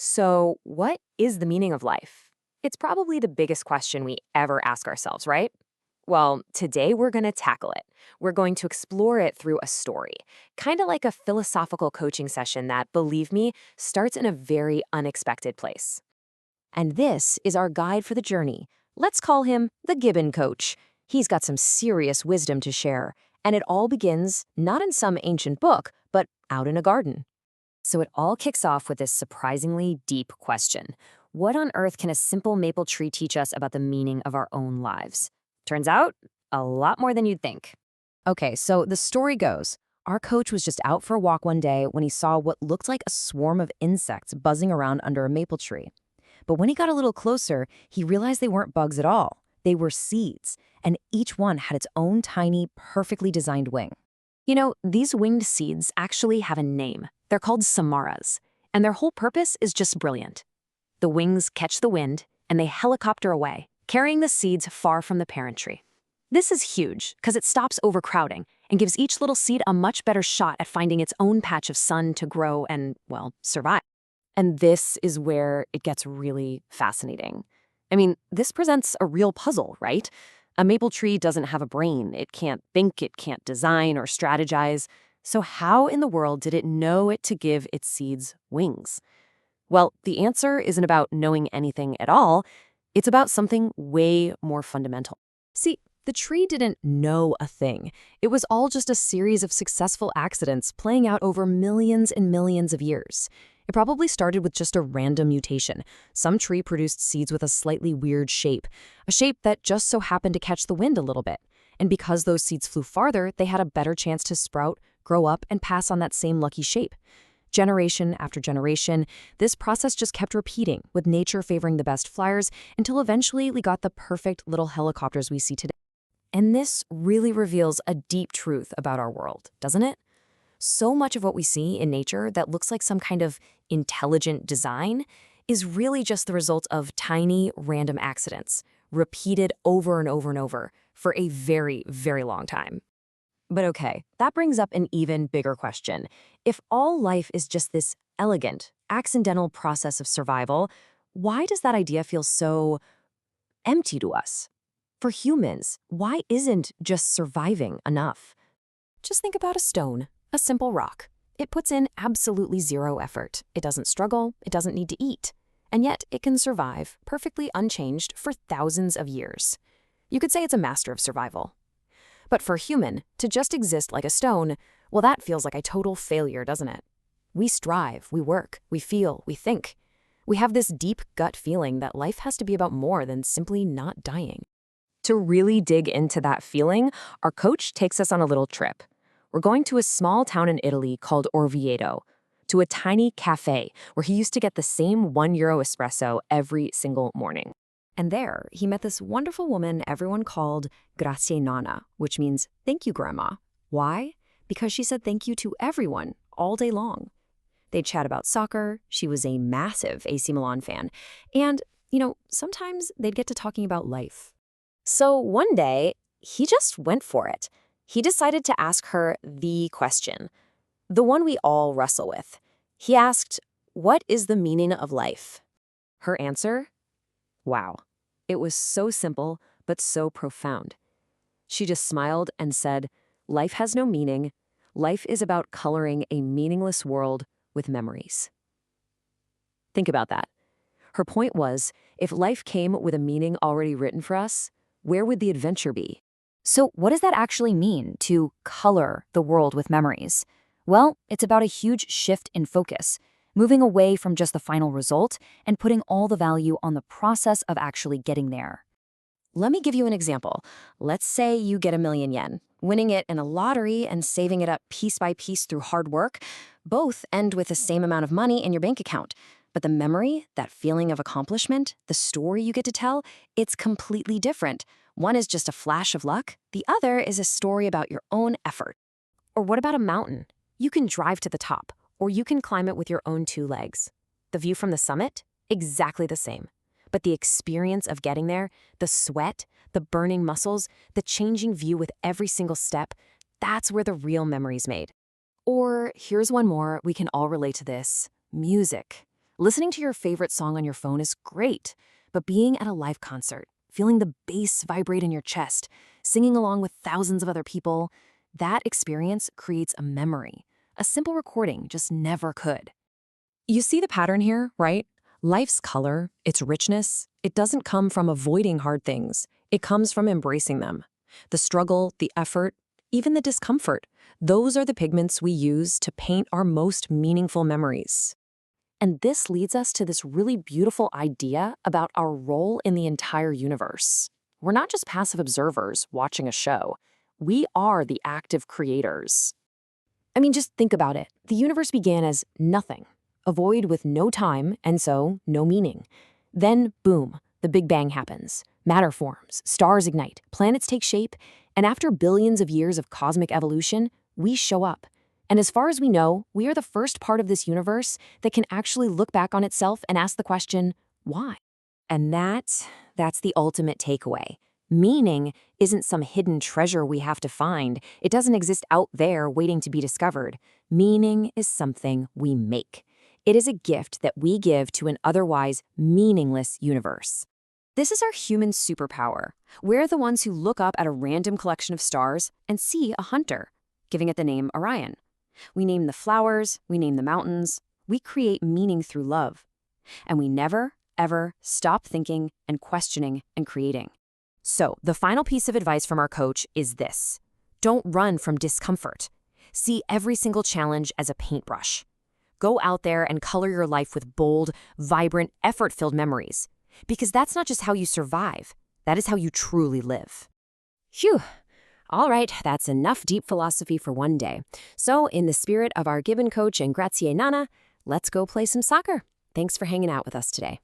So, what is the meaning of life? It's probably the biggest question we ever ask ourselves, right? Well, today we're going to tackle it. We're going to explore it through a story, kind of like a philosophical coaching session that, believe me, starts in a very unexpected place. And this is our guide for the journey. Let's call him the Gibbon Coach. He's got some serious wisdom to share, and it all begins not in some ancient book, but out in a garden. So it all kicks off with this surprisingly deep question. What on earth can a simple maple tree teach us about the meaning of our own lives? Turns out, a lot more than you'd think. Okay, so the story goes, our coach was just out for a walk one day when he saw what looked like a swarm of insects buzzing around under a maple tree. But when he got a little closer, he realized they weren't bugs at all. They were seeds, and each one had its own tiny, perfectly designed wing. You know, these winged seeds actually have a name. They're called samaras, and their whole purpose is just brilliant. The wings catch the wind, and they helicopter away, carrying the seeds far from the parent tree. This is huge because it stops overcrowding and gives each little seed a much better shot at finding its own patch of sun to grow and, well, survive. And this is where it gets really fascinating. I mean, this presents a real puzzle, right? A maple tree doesn't have a brain. It can't think, it can't design or strategize. So how in the world did it know it to give its seeds wings? Well, the answer isn't about knowing anything at all. It's about something way more fundamental. See, the tree didn't know a thing. It was all just a series of successful accidents playing out over millions and millions of years. It probably started with just a random mutation. Some tree produced seeds with a slightly weird shape, a shape that just so happened to catch the wind a little bit. And because those seeds flew farther, they had a better chance to sprout, grow up, and pass on that same lucky shape. Generation after generation, this process just kept repeating, with nature favoring the best flyers, until eventually we got the perfect little helicopters we see today. And this really reveals a deep truth about our world, doesn't it? So much of what we see in nature that looks like some kind of intelligent design is really just the result of tiny, random accidents, repeated over and over and over for a very, very long time. But okay, that brings up an even bigger question. If all life is just this elegant, accidental process of survival, why does that idea feel so empty to us? For humans, why isn't just surviving enough? Just think about a stone, a simple rock. It puts in absolutely zero effort. It doesn't struggle, it doesn't need to eat. And yet it can survive, perfectly unchanged, for thousands of years. You could say it's a master of survival. But for a human, to just exist like a stone, well, that feels like a total failure, doesn't it? We strive, we work, we feel, we think. We have this deep gut feeling that life has to be about more than simply not dying. To really dig into that feeling, our coach takes us on a little trip. We're going to a small town in Italy called Orvieto, to a tiny cafe where he used to get the same €1 espresso every single morning. And there, he met this wonderful woman everyone called Grazie Nonna, which means thank you, Grandma. Why? Because she said thank you to everyone all day long. They'd chat about soccer. She was a massive AC Milan fan. And, sometimes they'd get to talking about life. So one day, he just went for it. He decided to ask her the question, the one we all wrestle with. He asked, "What is the meaning of life?" Her answer? Wow. It was so simple, but so profound. She just smiled and said, "Life has no meaning. Life is about coloring a meaningless world with memories." Think about that. Her point was, if life came with a meaning already written for us, where would the adventure be? So what does that actually mean, to color the world with memories? Well, it's about a huge shift in focus, moving away from just the final result and putting all the value on the process of actually getting there. Let me give you an example. Let's say you get €1,000,000. Winning it in a lottery and saving it up piece by piece through hard work, both end with the same amount of money in your bank account. But the memory, that feeling of accomplishment, the story you get to tell, it's completely different. One is just a flash of luck. The other is a story about your own effort. Or what about a mountain? You can drive to the top, or you can climb it with your own 2 legs. The view from the summit? Exactly the same. But the experience of getting there, the sweat, the burning muscles, the changing view with every single step, that's where the real memory's made. Or here's one more, we can all relate to this: music. Listening to your favorite song on your phone is great, but being at a live concert, feeling the bass vibrate in your chest, singing along with thousands of other people, that experience creates a memory. A simple recording just never could. You see the pattern here, right? Life's color, its richness, it doesn't come from avoiding hard things. It comes from embracing them. The struggle, the effort, even the discomfort, those are the pigments we use to paint our most meaningful memories. And this leads us to this really beautiful idea about our role in the entire universe. We're not just passive observers watching a show. We are the active creators. I mean, just think about it. The universe began as nothing, a void with no time and so no meaning. Then, boom, the Big Bang happens. Matter forms, stars ignite, planets take shape, and after billions of years of cosmic evolution, we show up. And as far as we know, we are the first part of this universe that can actually look back on itself and ask the question, why? And that's the ultimate takeaway. Meaning isn't some hidden treasure we have to find. It doesn't exist out there waiting to be discovered. Meaning is something we make. It is a gift that we give to an otherwise meaningless universe. This is our human superpower. We're the ones who look up at a random collection of stars and see a hunter, giving it the name Orion. We name the flowers, we name the mountains, we create meaning through love. And we never, ever stop thinking and questioning and creating. So, the final piece of advice from our coach is this. Don't run from discomfort. See every single challenge as a paintbrush. Go out there and color your life with bold, vibrant, effort-filled memories. Because that's not just how you survive, that is how you truly live. Phew. All right, that's enough deep philosophy for one day. So, in the spirit of our Gibbon coach and Grazie Nana, let's go play some soccer. Thanks for hanging out with us today.